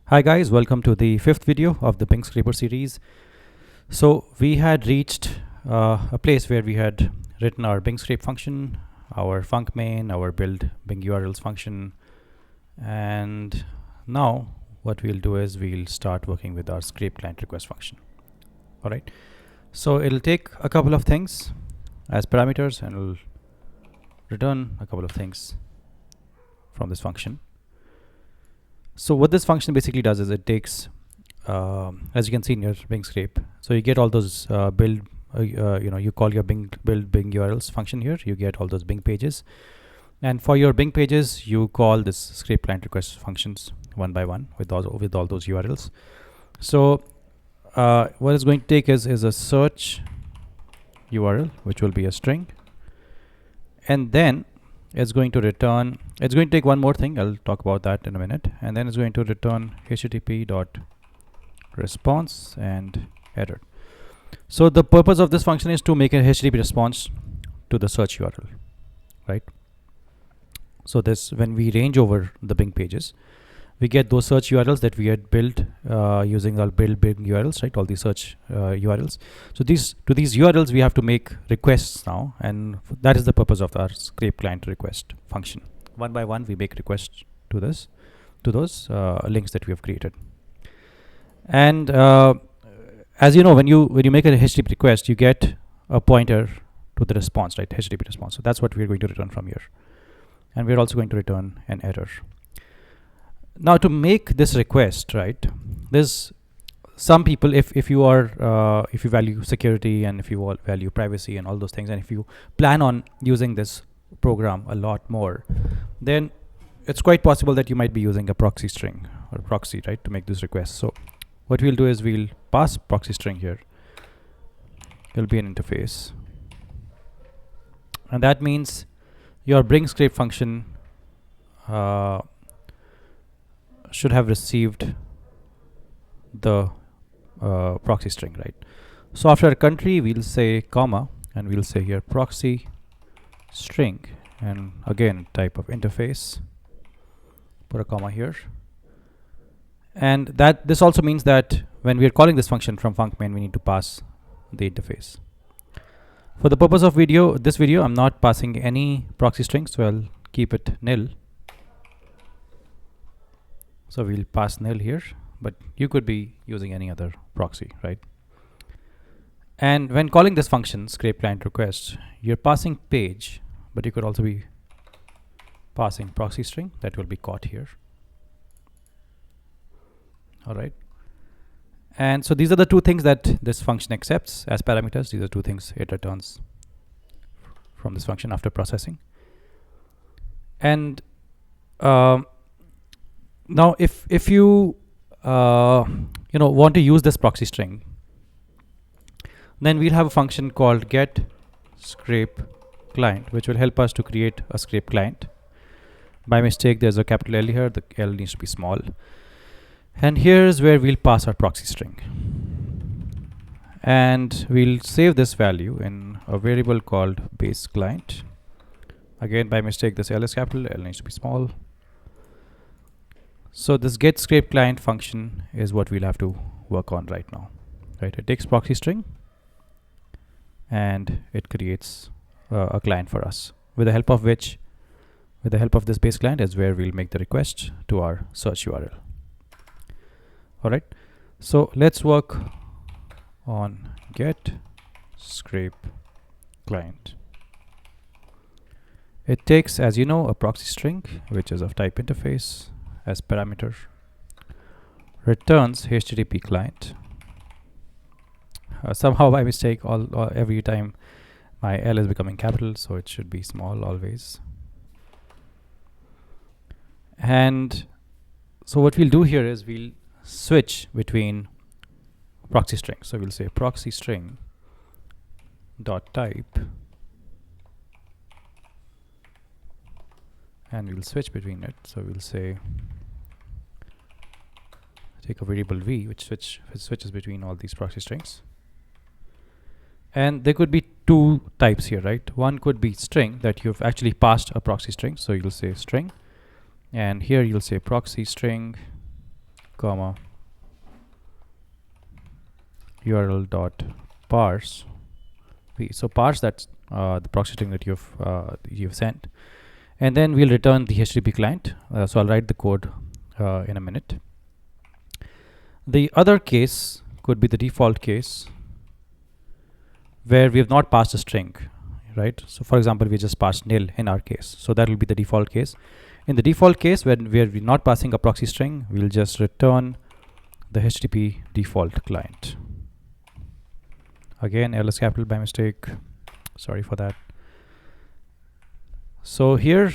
Hi guys, welcome to the fifth video of the Bing Scraper series. So we had reached a place where we had written our Bing Scrape function, our func main, our build Bing URLs function, and now what we'll do is we'll start working with our scrape client request function. All right. So it'll take a couple of things as parameters and it'll return a couple of things from this function. So what this function basically does is it takes, as you can see in your Bing scrape, so you get all those you call your build Bing URLs function here, you get all those Bing pages, and for your Bing pages you call this scrape client request functions one by one with all those URLs. So what it's going to take is a search URL, which will be a string, and then it's going to return, it's going to take one more thing, I'll talk about that in a minute, and then it's going to return http.response and error. So the purpose of this function is to make a HTTP response to the search URL, right? So this, when we range over the Bing pages, we get those search URLs that we had built using our build Bing URLs, right? All these search URLs. So to these URLs we have to make requests now, and that is the purpose of our scrape client request function. One by one we make requests to those links that we have created. And as you know, when you make a HTTP request, you get a pointer to the response, right? HTTP response. So that's what we're going to return from here, and we're also going to return an error. Now to make this request, right, there's some people, if you value security and if you value privacy and all those things, and if you plan on using this program a lot more, then it's quite possible that you might be using a proxy string or proxy, right, to make this request. So what we'll do is we'll pass proxy string here. It'll be an interface, and that means your Bing scrape function should have received the proxy string, right? So after a country we'll say comma, and we'll say here proxy string, and again type of interface, put a comma here, and that this also means that when we are calling this function from func main, we need to pass the interface. For the purpose of this video I'm not passing any proxy string, so I'll keep it nil. So we'll pass nil here, but you could be using any other proxy, right? And when calling this function scrape client request, you're passing page, but you could also be passing proxy string that will be caught here. All right. And so these are the two things that this function accepts as parameters. These are two things it returns from this function after processing. And now if you want to use this proxy string, then we'll have a function called get scrape client, which will help us to create a scrape client. By mistake there's a capital L here, the L needs to be small, and here's where we'll pass our proxy string, and we'll save this value in a variable called base client. Again, by mistake this L is capital, L needs to be small. So this get scrape client function is what we'll have to work on right now, right? It takes proxy string and it creates a client for us, with the help of this base client is where we'll make the request to our search URL. All right, so let's work on get scrape client. It takes, as you know, a proxy string which is of type interface as parameter, returns HTTP client. Somehow by mistake every time my L is becoming capital, so it should be small always. And so what we'll do here is we'll switch between proxy string. So we'll say proxy string dot type, and we'll switch between it. So we'll say take a variable v which switches between all these proxy strings, and there could be two types here, right? One could be string, that you've actually passed a proxy string, so you'll say string, and here you'll say proxy string comma URL dot parse v. So parse, that's the proxy string that you've sent, and then we'll return the HTTP client. So I'll write the code in a minute. The other case could be the default case where we have not passed a string, right? So for example, we just passed nil in our case. So that will be the default case. In the default case, where we're not passing a proxy string, we'll just return the HTTP default client. Again, ls capital by mistake. Sorry for that. So here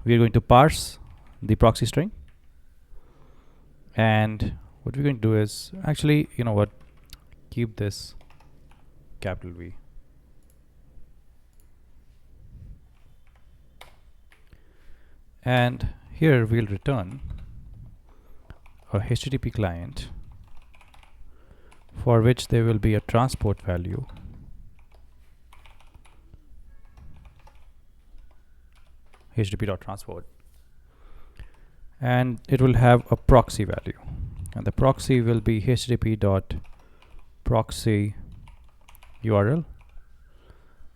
we're going to parse the proxy string, and what we're going to do is, actually, you know what, keep this capital V. And here we'll return a HTTP client for which there will be a transport value http.transport, and it will have a proxy value, and the proxy will be http.proxy URL,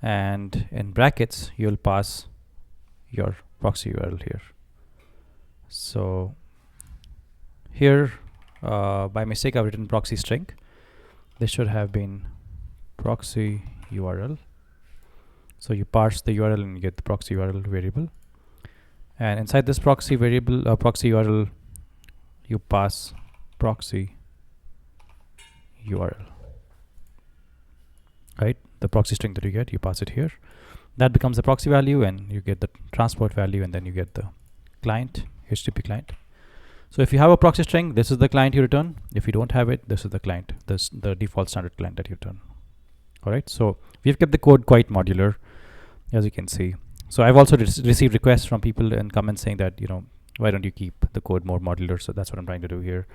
and in brackets you'll pass your proxy URL here. So here by mistake I've written proxy string. This should have been proxy URL. So you parse the URL and you get the proxy URL variable, and inside this proxy variable proxy URL you pass proxy URL, right? The proxy string that you get, you pass it here. That becomes the proxy value, and you get the transport value, and then you get the client, HTTP client. So if you have a proxy string, this is the client you return. If you don't have it, this is the client, the default standard client that you return. All right, so we've kept the code quite modular, as you can see. So I've also received requests from people in comments saying that, you know, why don't you keep the code more modular? So that's what I'm trying to do here,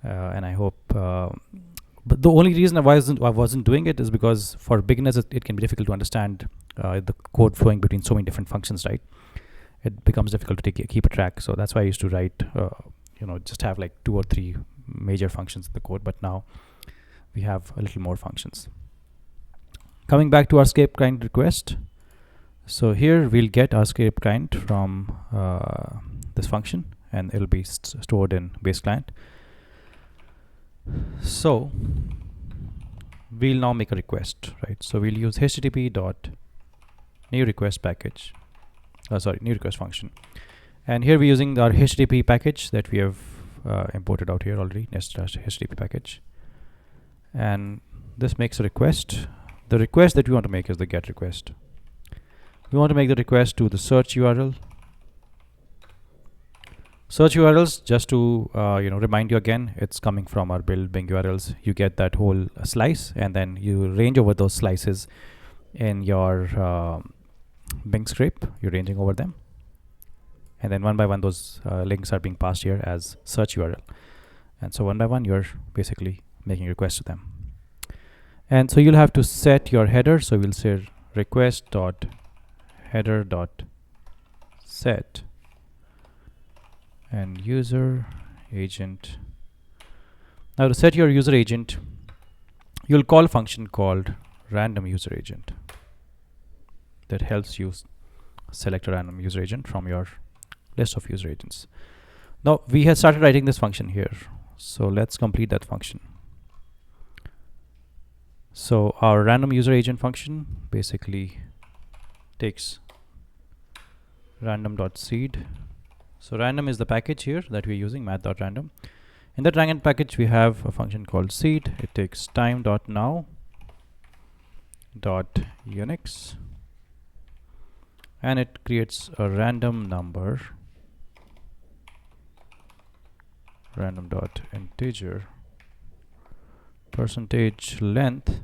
and I hope. But the only reason I wasn't doing it is because for beginners it can be difficult to understand the code flowing between so many different functions, right? It becomes difficult to keep a track. So that's why I used to write, you know, just have like 2 or 3 major functions in the code. But now we have a little more functions. Coming back to our escape client request. So here we'll get our escape client from this function, and it'll be stored in base client. So we'll now make a request, right? So we'll use http dot new request package, new request function, and here we're using our HTTP package that we have imported out here already, nest-http package, and this makes a request. The request that we want to make is the GET request. We want to make the request to the search URL. Search URLs, just to remind you again, it's coming from our build Bing URLs. You get that whole slice, and then you range over those slices in your Bing script. You're ranging over them, and then one by one those links are being passed here as search URL, and so one by one you're basically making requests to them. And so you'll have to set your header. So we'll say request dot header dot set and user agent. Now to set your user agent, you'll call a function called random user agent that helps you select a random user agent from your list of user agents. Now we have started writing this function here, so let's complete that function. So our random user agent function basically takes random.seed. So random is the package here that we're using, math.random. In that random package we have a function called seed. It takes time.now.unix, and it creates a random number, random.integer percentage length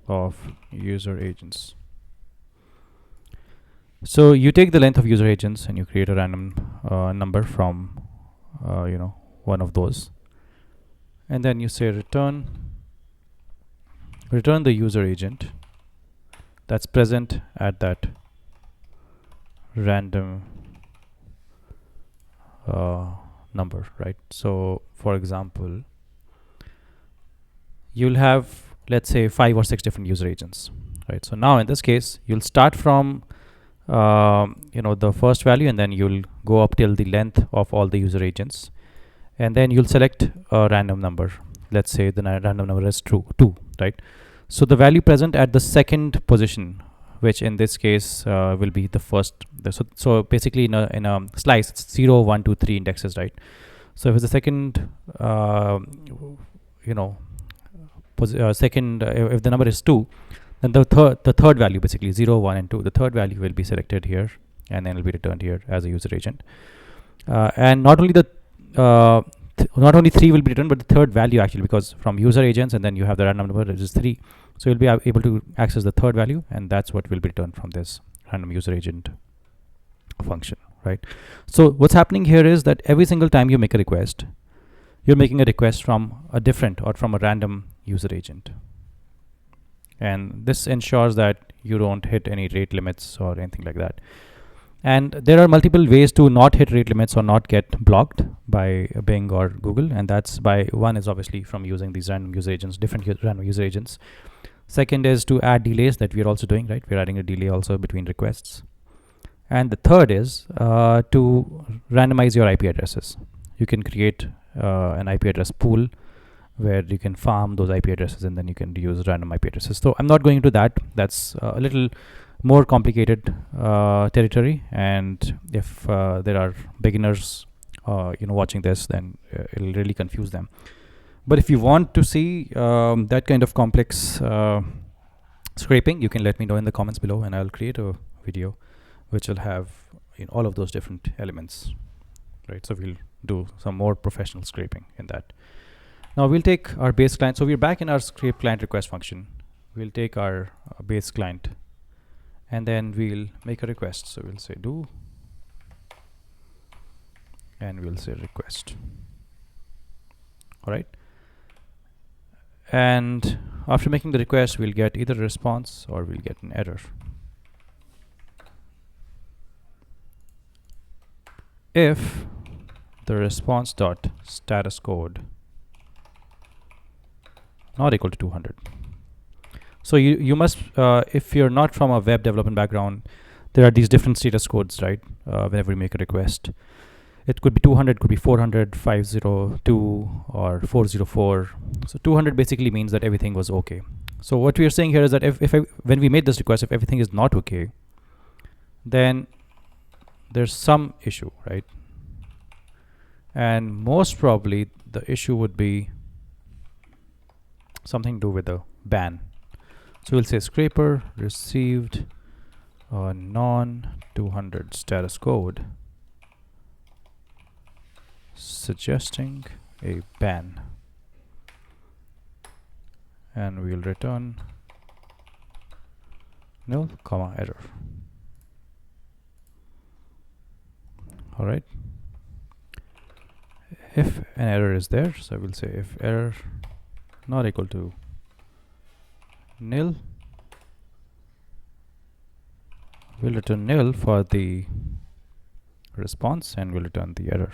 of user agents. So you take the length of user agents and you create a random number from one of those, and then you say return the user agent that's present at that random number, right? So for example, you'll have, let's say, 5 or 6 different user agents, right? So now in this case, you'll start from the first value, and then you'll go up till the length of all the user agents, and then you'll select a random number. Let's say the random number is 2, right? So the value present at the second position, which in this case will be the first. So basically in a slice, it's 0, 1, 2, 3 indexes, right? So if it's the second, if the number is 2, then the third value, basically 0, 1, and 2, the third value will be selected here, and then it will be returned here as a user agent. And not only not only 3 will be returned, but the third value actually, because from user agents and then you have the random number, which is 3. So you'll be able to access the third value, and that's what will be returned from this random user agent function, right? So what's happening here is that every single time you make a request, you're making a request from a different or from a random user agent. And this ensures that you don't hit any rate limits or anything like that. And there are multiple ways to not hit rate limits or not get blocked by Bing or Google. And that's one is obviously from using these random user agents, random user agents. Second is to add delays, that we're also doing, right? We're adding a delay also between requests. And the third is to randomize your IP addresses. You can create an IP address pool where you can farm those IP addresses, and then you can use random IP addresses. So I'm not going into that. That's a little more complicated territory, and if there are beginners watching this, then it'll really confuse them. But if you want to see that kind of complex scraping, you can let me know in the comments below, and I'll create a video which will have all of those different elements, right? So we'll do some more professional scraping in that. Now we'll take our base client. So we're back in our scrape client request function. We'll take our base client, and then we'll make a request. So we'll say do, and we'll say request. All right. And after making the request, we'll get either a response or we'll get an error. If the response dot status code not equal to 200. So you must, if you're not from a web development background, there are these different status codes, right? Whenever you make a request, it could be 200, could be 400, 502, or 404. So 200 basically means that everything was okay. So what we are saying here is that when we made this request, if everything is not okay, then there's some issue, right? And most probably the issue would be something to do with the ban. So we'll say scraper received a non 200 status code suggesting a ban, and we'll return null, error. All right. If an error is there, so we'll say if error not equal to nil, we'll return nil for the response, and we'll return the error.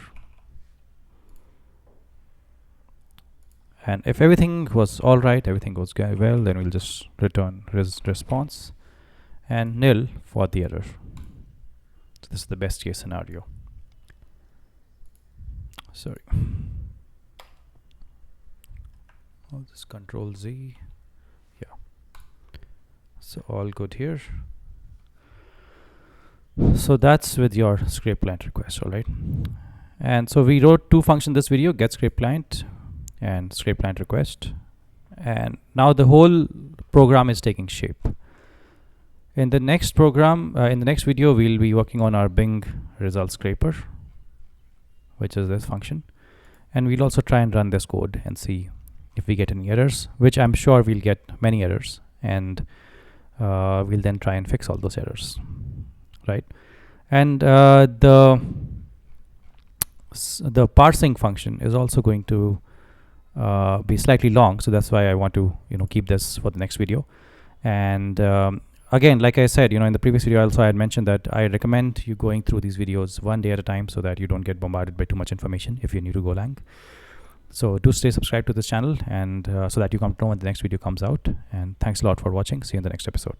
And if everything was all right, everything goes well, then we'll just return response and nil for the error. So this is the best case scenario. Sorry. I'll just Control Z. Yeah. So all good here. So that's with your scrape client request, all right? And so we wrote 2 functions in this video: get scrape client and scrape client request. And now the whole program is taking shape. In the next program, in the next video, we'll be working on our Bing result scraper, which is this function. And we'll also try and run this code and see if we get any errors, which I'm sure we'll get many errors, and we'll then try and fix all those errors, right? And the parsing function is also going to be slightly long, so that's why I want to keep this for the next video. And again, like I said, in the previous video also I had mentioned that I recommend you going through these videos one day at a time so that you don't get bombarded by too much information if you're new to Golang. So do stay subscribed to this channel, and so that you come to know when the next video comes out. And thanks a lot for watching. See you in the next episode.